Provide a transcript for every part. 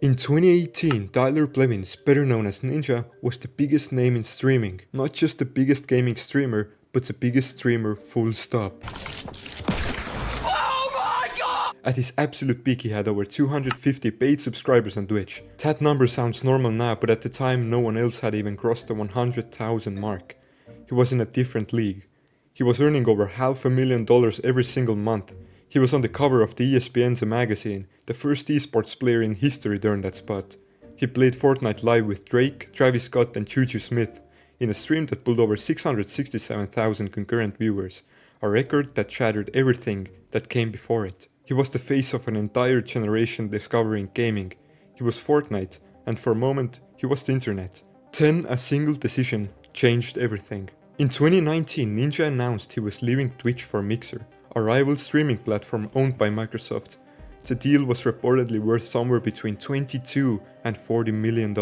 In 2018, Tyler Blevins, better known as Ninja, was the biggest name in streaming. Not just the biggest gaming streamer, but the biggest streamer full stop. At his absolute peak, he had over 250 paid subscribers on Twitch. That number sounds normal now, but at the time no one else had even crossed the 100,000 mark. He was in a different league. He was earning over $500,000 every single month. He was on the cover of the ESPN's magazine, the first esports player in history during that spot. He played Fortnite live with Drake, Travis Scott and Juju Smith in a stream that pulled over 667,000 concurrent viewers, a record that shattered everything that came before it. He was the face of an entire generation discovering gaming. He was Fortnite, and for a moment, he was the internet. Then a single decision changed everything. In 2019, Ninja announced he was leaving Twitch for Mixer, a rival streaming platform owned by Microsoft. The deal was reportedly worth somewhere between $22 and $40 million.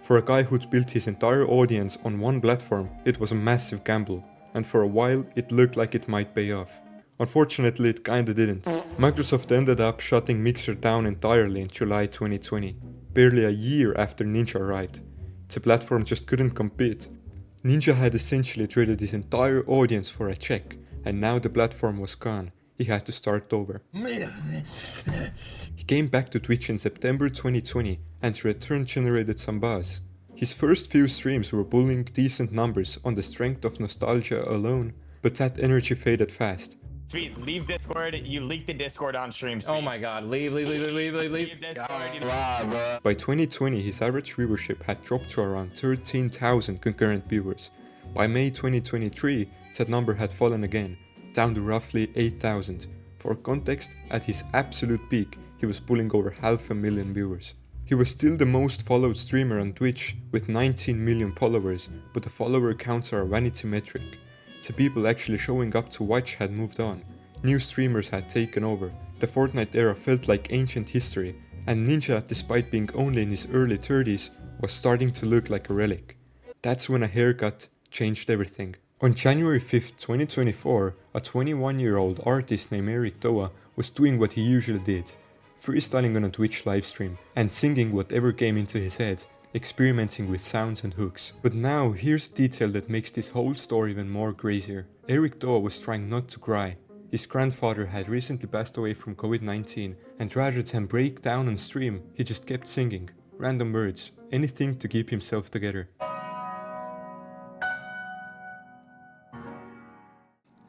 For a guy who'd built his entire audience on one platform, it was a massive gamble, and for a while it looked like it might pay off. Unfortunately, it kinda didn't. Microsoft ended up shutting Mixer down entirely in July 2020, barely a year after Ninja arrived. The platform just couldn't compete. Ninja had essentially traded his entire audience for a check, and now the platform was gone. He had to start over. He came back to Twitch in September 2020, and the return generated some buzz. His first few streams were pulling decent numbers on the strength of nostalgia alone, but that energy faded fast. Sweet, leave Discord. You leaked the Discord on stream. Sweet. Oh my god, leave. Leave Discord. You know. By 2020, his average viewership had dropped to around 13,000 concurrent viewers. By May 2023, that number had fallen again, down to roughly 8,000. For context, at his absolute peak, he was pulling over 500,000 viewers. He was still the most followed streamer on Twitch, with 19 million followers, but the follower counts are a vanity metric. The people actually showing up to watch had moved on. New streamers had taken over. The Fortnite era felt like ancient history, and Ninja, despite being only in his early 30s, was starting to look like a relic. That's when a haircut changed everything. On January 5th, 2024, a 21-year-old artist named Eric Doa was doing what he usually did, freestyling on a Twitch livestream and singing whatever came into his head, experimenting with sounds and hooks. But now here's a detail that makes this whole story even more crazier. Eric Doa was trying not to cry. His grandfather had recently passed away from COVID-19, and rather than break down on stream, he just kept singing, random words, anything to keep himself together.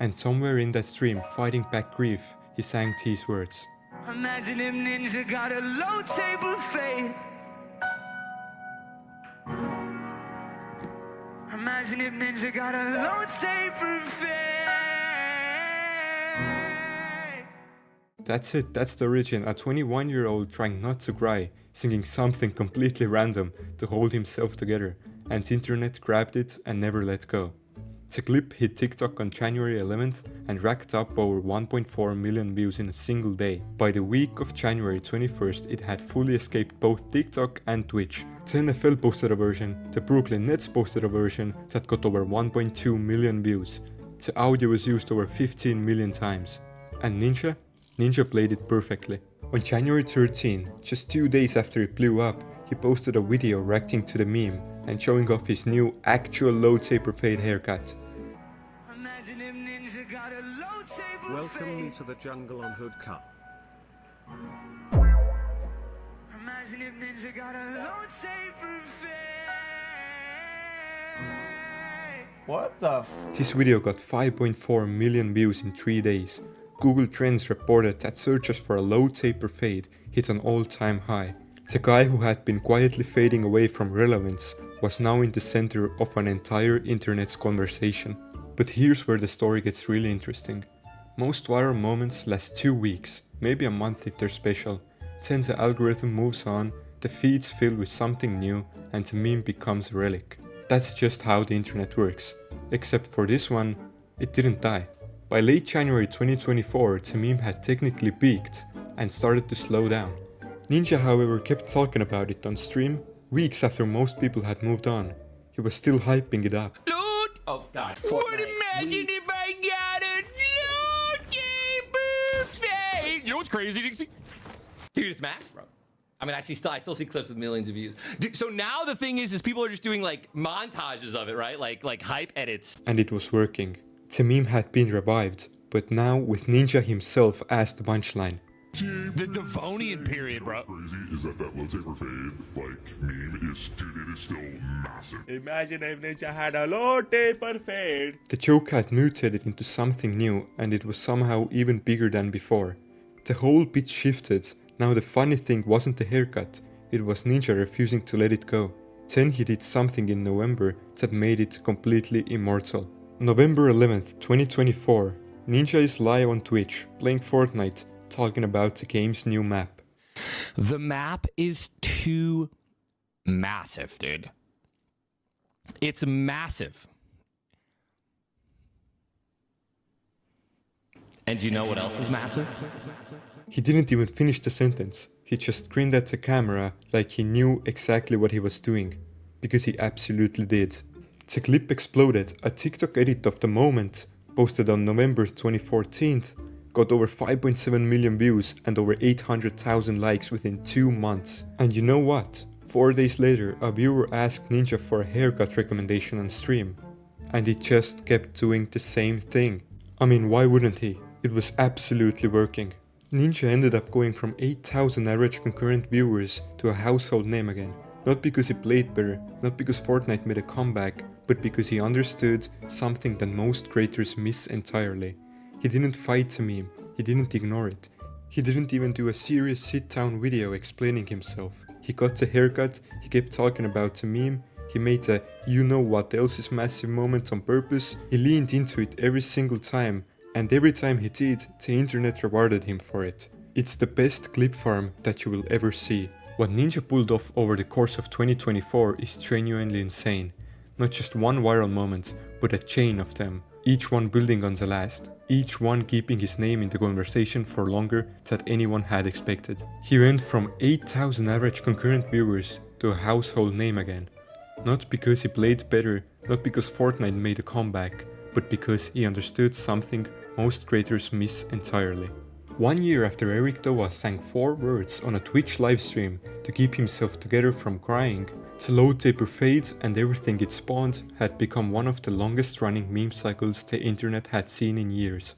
And somewhere in that stream, fighting back grief, he sang these words. Imagine if Ninja got a low table fade. Imagine if Ninja got a low table fade. That's it, that's the origin, a 21-year-old trying not to cry, singing something completely random to hold himself together, and the internet grabbed it and never let go. The clip hit TikTok on January 11th and racked up over 1.4 million views in a single day. By the week of January 21st, it had fully escaped both TikTok and Twitch. The NFL posted a version, the Brooklyn Nets posted a version that got over 1.2 million views. The audio was used over 15 million times. And Ninja played it perfectly. On January 13, just 2 days after it blew up, he posted a video reacting to the meme and showing off his new actual low taper fade haircut. Welcome me to the jungle on Hood Cup. Imagine if Ninja got a low taper fade. What the This video got 5.4 million views in 3 days. Google Trends reported that searches for a low taper fade hit an all-time high. The guy who had been quietly fading away from relevance was now in the center of an entire internet's conversation. But here's where the story gets really interesting. Most viral moments last 2 weeks, maybe a month if they're special. Then the algorithm moves on, the feeds fill with something new, and the meme becomes a relic. That's just how the internet works. Except for this one, it didn't die. By late January 2024, the meme had technically peaked and started to slow down. Ninja, however, kept talking about it on stream weeks after most people had moved on. He was still hyping it up. Loot! Oh god, What Fortnite. imagine if I got a low taper fade? You know what's crazy, Dixie? Dude, it's mass, bro. I mean, I still see clips with millions of views. Dude, so now the thing is people are just doing like montages of it, right? Like hype edits. And it was working. The meme had been revived, but now with Ninja himself as the punchline. The Devonian period, bro. Crazy is that low taper fade like meme is, dude, it is still massive. Imagine if Ninja had a low taper fade. The joke had mutated into something new, and it was somehow even bigger than before. The whole bit shifted. Now the funny thing wasn't the haircut, it was Ninja refusing to let it go. Then he did something in November that made it completely immortal. November 11th, 2024, Ninja is live on Twitch, playing Fortnite, talking about the game's new map. The map is too massive, dude. It's massive. And you know what else is massive? He didn't even finish the sentence, he just grinned at the camera like he knew exactly what he was doing. Because he absolutely did. The clip exploded. A TikTok edit of the moment, posted on November 2014, got over 5.7 million views and over 800,000 likes within 2 months. And you know what? 4 days later, a viewer asked Ninja for a haircut recommendation on stream. And he just kept doing the same thing. I mean, why wouldn't he? It was absolutely working. Ninja ended up going from 8,000 average concurrent viewers to a household name again. Not because he played better, not because Fortnite made a comeback, but because he understood something that most creators miss entirely. He didn't fight the meme, he didn't ignore it. He didn't even do a serious sit-down video explaining himself. He got the haircut, he kept talking about the meme, he made a you know what else is massive moment on purpose, he leaned into it every single time, and every time he did, the internet rewarded him for it. It's the best clip farm that you will ever see. What Ninja pulled off over the course of 2024 is genuinely insane. Not just one viral moment, but a chain of them. Each one building on the last. Each one keeping his name in the conversation for longer than anyone had expected. He went from 8,000 average concurrent viewers to a household name again. Not because he played better, not because Fortnite made a comeback, but because he understood something most creators miss entirely. 1 year after Eric Doa sang 4 words on a Twitch livestream to keep himself together from crying, the low taper fade and everything it spawned had become one of the longest running meme cycles the internet had seen in years.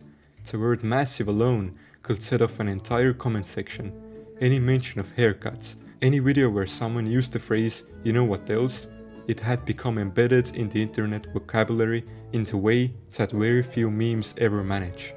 The word massive alone could set off an entire comment section. Any mention of haircuts, any video where someone used the phrase you know what else, it had become embedded in the internet vocabulary in the way that very few memes ever manage.